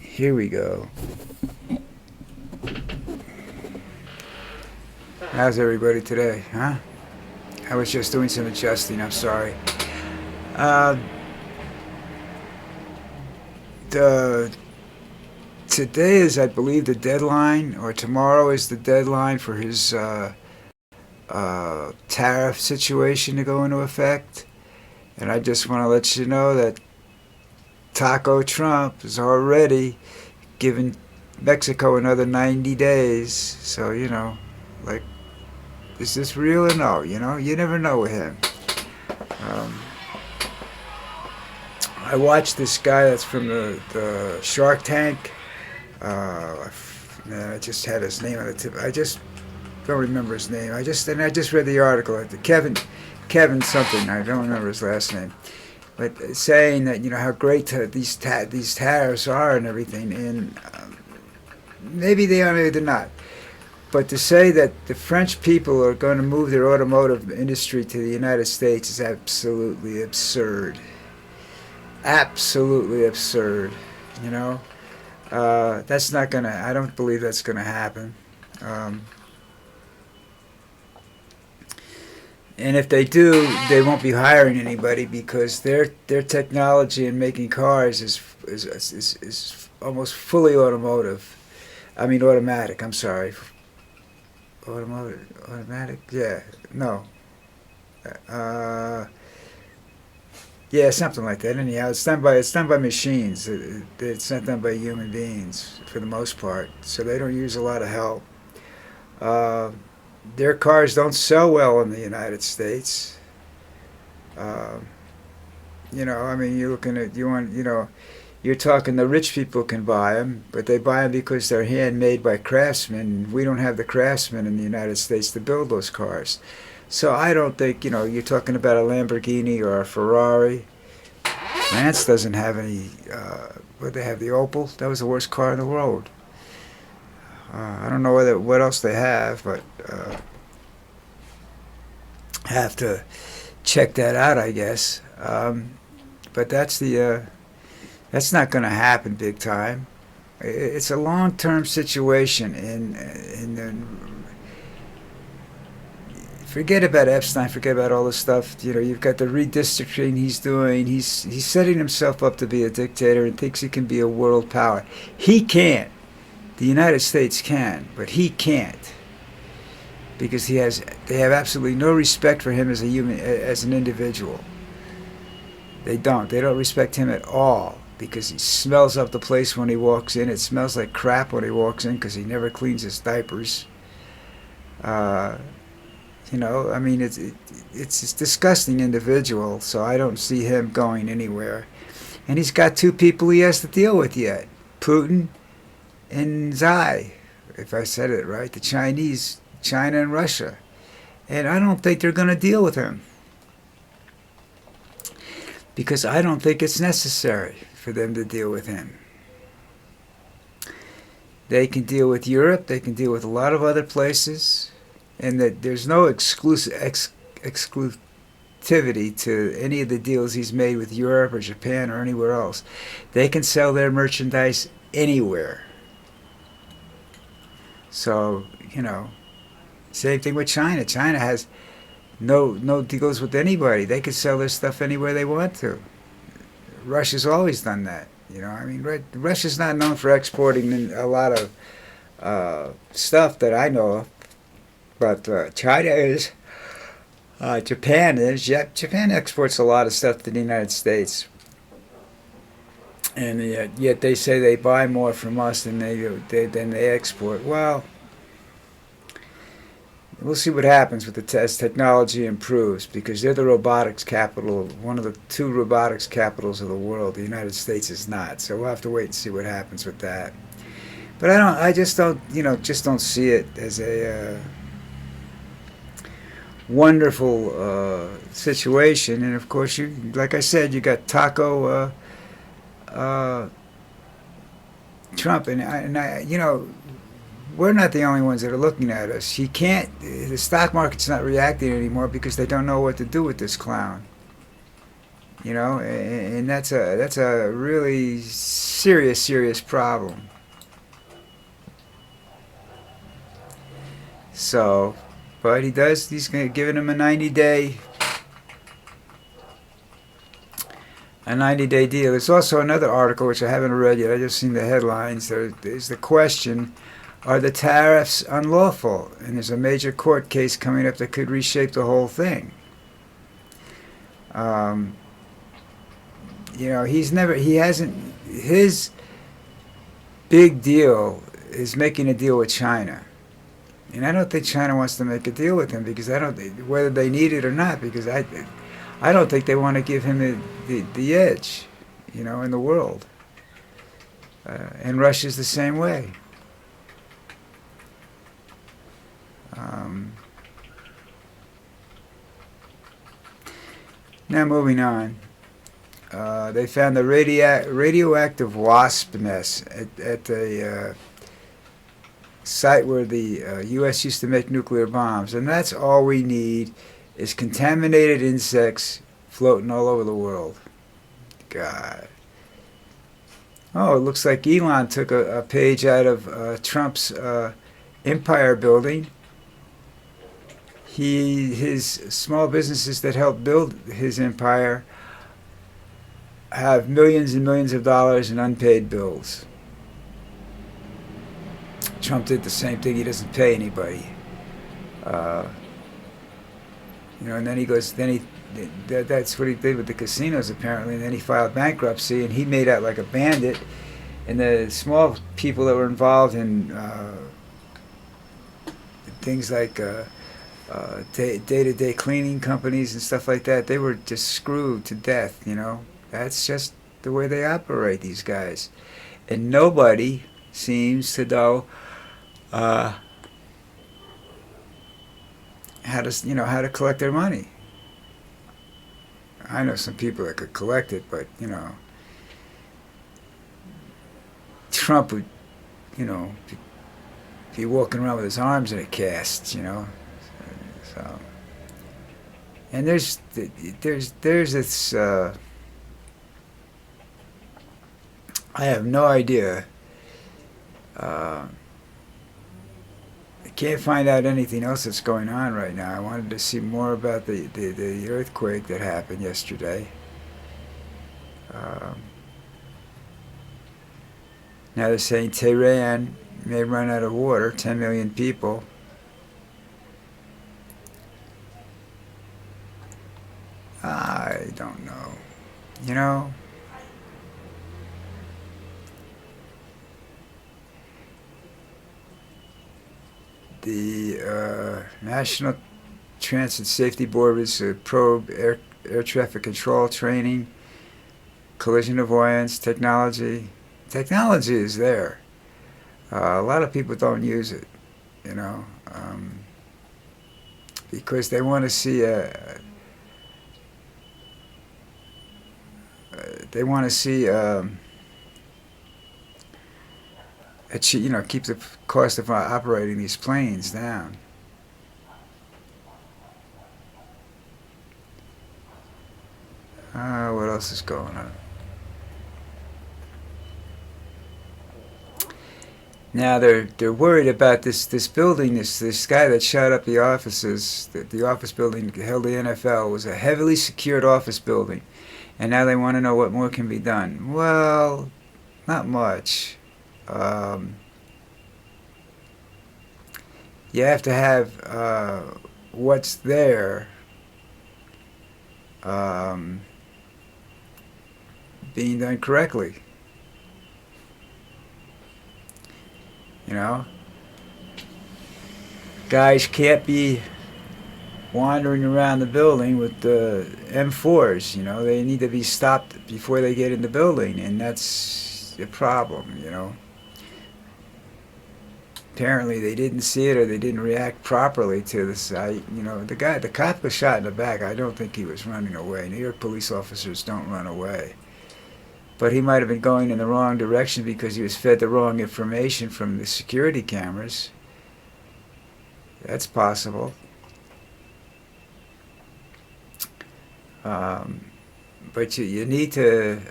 Here we go. How's everybody today, huh? I was just doing some adjusting, I'm sorry. Uh, the Today is, I believe, the deadline, or tomorrow is the deadline for his tariff situation to go into effect. And I just want to let you know that Taco Trump is already giving Mexico another 90 days. So, like, is this real or no? You never know with him. Um, I watched this guy that's from the Shark Tank. I just had his name on the tip. I just don't remember his name. I just read the article. Kevin something. I don't remember his last name. But saying that how great these tariffs are and everything, and maybe they are, maybe they're not. But to say that the French people are going to move their automotive industry to the United States is absolutely absurd. Absolutely absurd. That's not gonna. I don't believe that's gonna happen. And if they do, they won't be hiring anybody because their technology in making cars is almost fully automotive. I mean automatic. I'm sorry. Automatic. Yeah. No. Yeah, something like that. Anyhow, it's done by machines. It's not done by human beings for the most part. So they don't use a lot of help. Their cars don't sell well in the United States. I mean, you're talking the rich people can buy them, but they buy them because they're handmade by craftsmen. We don't have the craftsmen in the United States to build those cars. So I don't think, you're talking about a Lamborghini or a Ferrari. France doesn't have any, they have the Opel. That was the worst car in the world. I don't know what else they have, but have to check that out, I guess. But that's not going to happen big time. It's a long-term situation, forget about Epstein. Forget about all this stuff. You've got the redistricting he's doing. He's setting himself up to be a dictator and thinks he can be a world power. He can't. The United States can, but he can't because they have absolutely no respect for him as an individual. They don't respect him at all because he smells up the place when he walks in. It smells like crap when he walks in because he never cleans his diapers. I mean, it's a disgusting individual, so I don't see him going anywhere. And he's got two people he has to deal with yet, Putin and Xi, if I said it right, the Chinese, China and Russia. And I don't think they're going to deal with him because I don't think it's necessary for them to deal with him. They can deal with Europe, they can deal with a lot of other places, and that there's no exclusivity to any of the deals he's made with Europe or Japan or anywhere else. They can sell their merchandise anywhere. So, same thing with China. China has no deals with anybody. They can sell their stuff anywhere they want to. Russia's always done that. I mean, Russia's not known for exporting a lot of stuff that I know of. But China is. Japan is. Japan exports a lot of stuff to the United States. And yet they say they buy more from us than they export. Well, we'll see what happens as technology improves, because they're the robotics capital, one of the two robotics capitals of the world. The United States is not. So we'll have to wait and see what happens with that. But I just don't see it as a wonderful situation. And of course, like I said, you got Taco. Trump and I, we're not the only ones that are looking at us. The stock market's not reacting anymore because they don't know what to do with this clown. You know, and that's a really serious problem. So, but he's giving him a 90-day deal. There's also another article which I haven't read yet. I just seen the headlines. There's the question: are the tariffs unlawful? And there's a major court case coming up that could reshape the whole thing. Um, he hasn't. His big deal is making a deal with China. And I don't think China wants to make a deal with him because I don't, whether they need it or not, because I don't think they want to give him the edge, in the world. And Russia's the same way. Now moving on. They found the radioactive wasp nest at the site where the U.S. used to make nuclear bombs, and that's all we need is contaminated insects floating all over the world. God. Oh, it looks like Elon took a page out of Trump's empire building. His small businesses that helped build his empire have millions and millions of dollars in unpaid bills. Trump did the same thing. He doesn't pay anybody. And then he goes, that's what he did with the casinos apparently, and then he filed bankruptcy and he made out like a bandit, and the small people that were involved in things like day-to-day cleaning companies and stuff like that, they were just screwed to death. That's just the way they operate, these guys, and nobody seems to know how to collect their money. I know some people that could collect it, but Trump would be walking around with his arms in a cast, so. And there's this. I have no idea. I can't find out anything else that's going on right now. I wanted to see more about the earthquake that happened yesterday. Now they're saying Tehran may run out of water, 10 million people. I don't know. The National Transit Safety Board was probe air traffic control training, collision avoidance, technology. Technology is there. A lot of people don't use it, because they want to see keep the cost of operating these planes down. What else is going on? Now they're worried about this building. This guy that shot up the offices. The office building that held the NFL was a heavily secured office building, and now they want to know what more can be done. Well, not much. You have to have what's there being done correctly. Guys can't be wandering around the building with the M4s. They need to be stopped before they get in the building, and that's the problem. Apparently they didn't see it or they didn't react properly to the sight. The cop was shot in the back. I don't think he was running away. New York police officers don't run away. But he might have been going in the wrong direction because he was fed the wrong information from the security cameras. That's possible. but you need to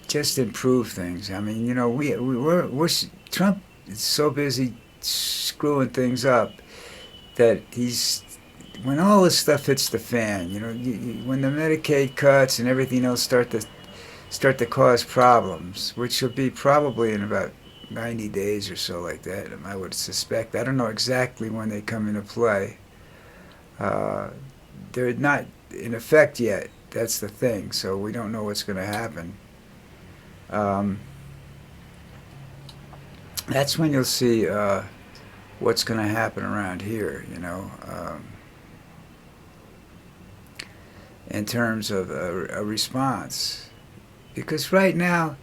just improve things. I mean, you know, we're Trump is so busy screwing things up that when all this stuff hits the fan, you know, when the Medicaid cuts and everything else start to cause problems, which will be probably in about 90 days or so, like that, I would suspect. I don't know exactly when they come into play. They're not in effect yet. That's the thing. So we don't know what's going to happen. That's when you'll see what's going to happen around here, you know, in terms of a response. Because right now,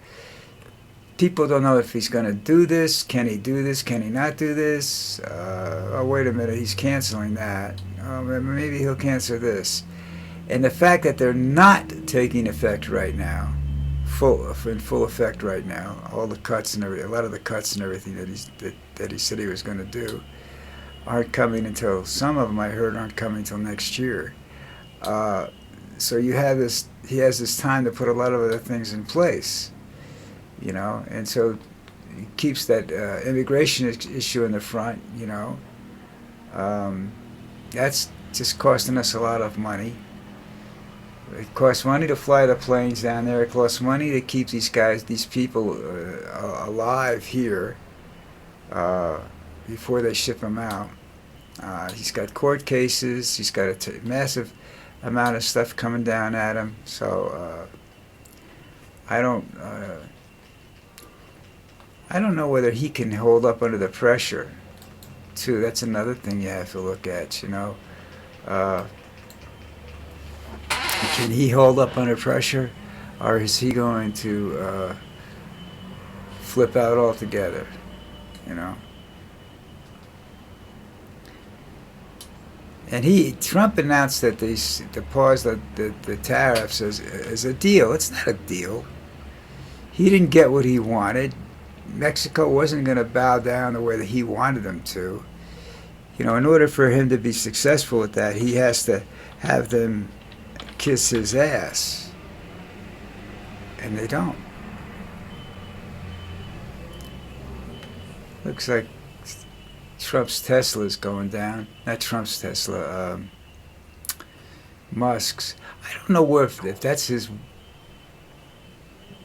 people don't know if he's going to do this. Can he do this? Can he not do this? Oh, wait a minute, he's canceling that. Oh, maybe he'll cancel this. And the fact that they're not taking effect right now, in full effect right now, all the cuts and everything, a lot of the cuts and everything that he said he was going to do, aren't coming until, some of them I heard aren't coming until next year. So he has this time to put a lot of other things in place, you know, and so he keeps that immigration issue in the front, you know. That's just costing us a lot of money. It costs money to fly the planes down there. It costs money to keep these people alive here before they ship them out. He's got court cases. He's got a massive amount of stuff coming down at him. So I don't know whether he can hold up under the pressure, too. That's another thing you have to look at, you know. Can he hold up under pressure, or is he going to flip out altogether, you know? And Trump announced that to pause the tariffs as a deal. It's not a deal. He didn't get what he wanted. Mexico wasn't going to bow down the way that he wanted them to. You know, in order for him to be successful with that, he has to have them kiss his ass. And they don't. Looks like Trump's Tesla is going down. Not Trump's Tesla, Musk's. I don't know if that's his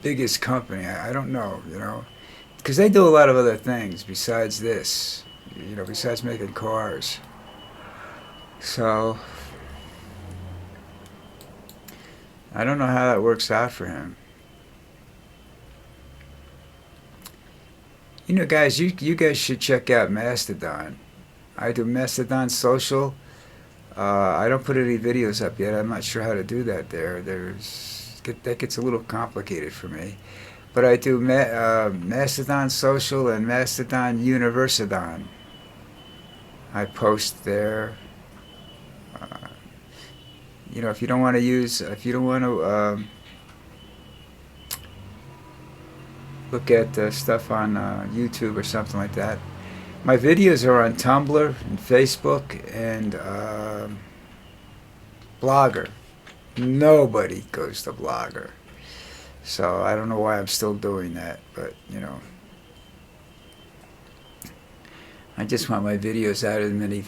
biggest company. I don't know, you know. Because they do a lot of other things besides this, you know, besides making cars. So I don't know how that works out for him. You know, guys, you guys should check out Mastodon. I do Mastodon Social. I don't put any videos up yet. I'm not sure how to do that there. That gets a little complicated for me. But I do Mastodon Social and Mastodon Universidon. I post there. You know, if you don't want to look at stuff on YouTube or something like that, my videos are on Tumblr and Facebook and Blogger. Nobody goes to Blogger. So I don't know why I'm still doing that, but, you know, I just want my videos out as many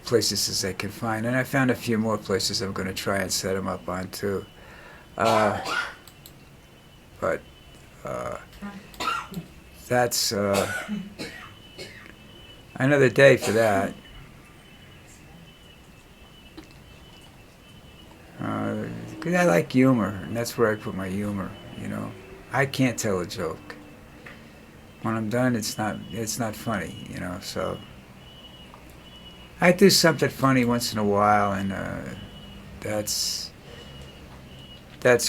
places as I can find, and I found a few more places I'm going to try and set them up on too. But that's another day for that. Because I like humor, and that's where I put my humor. You know, I can't tell a joke. When I'm done, it's not funny. You know, so I do something funny once in a while, and that's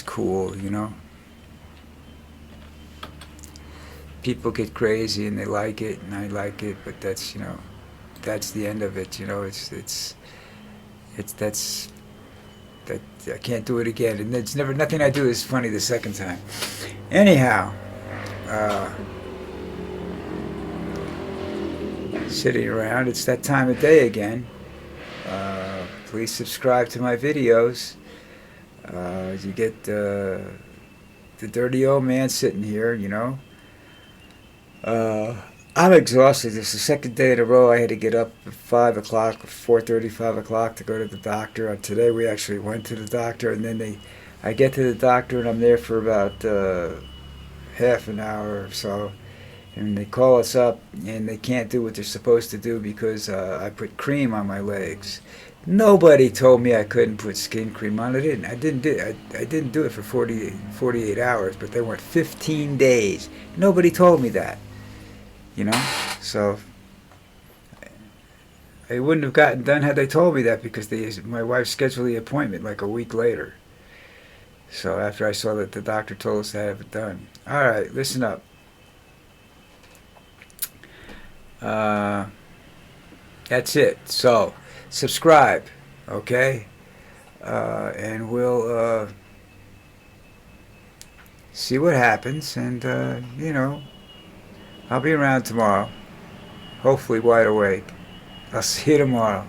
cool. You know, people get crazy and they like it, and I like it, but that's, you know, that's the end of it. You know, that I can't do it again, and it's nothing I do is funny the second time. Anyhow, sitting around, it's that time of day again. please subscribe to my videos. You get the dirty old man sitting here, you know. I'm exhausted. This is the second day in a row I had to get up at 5 o'clock, 4:30, 5 o'clock to go to the doctor. Today we actually went to the doctor, and then I get to the doctor and I'm there for about half an hour or so. And they call us up and they can't do what they're supposed to do because I put cream on my legs. Nobody told me I couldn't put skin cream on. I didn't do it for 48 hours, but they went 15 days. Nobody told me that. You know? So it wouldn't have gotten done had they told me that, because my wife scheduled the appointment like a week later. So after I saw that the doctor told us to have it done. All right, listen up. That's it. So subscribe, okay? And we'll see what happens. And, you know, I'll be around tomorrow. Hopefully wide awake. I'll see you tomorrow.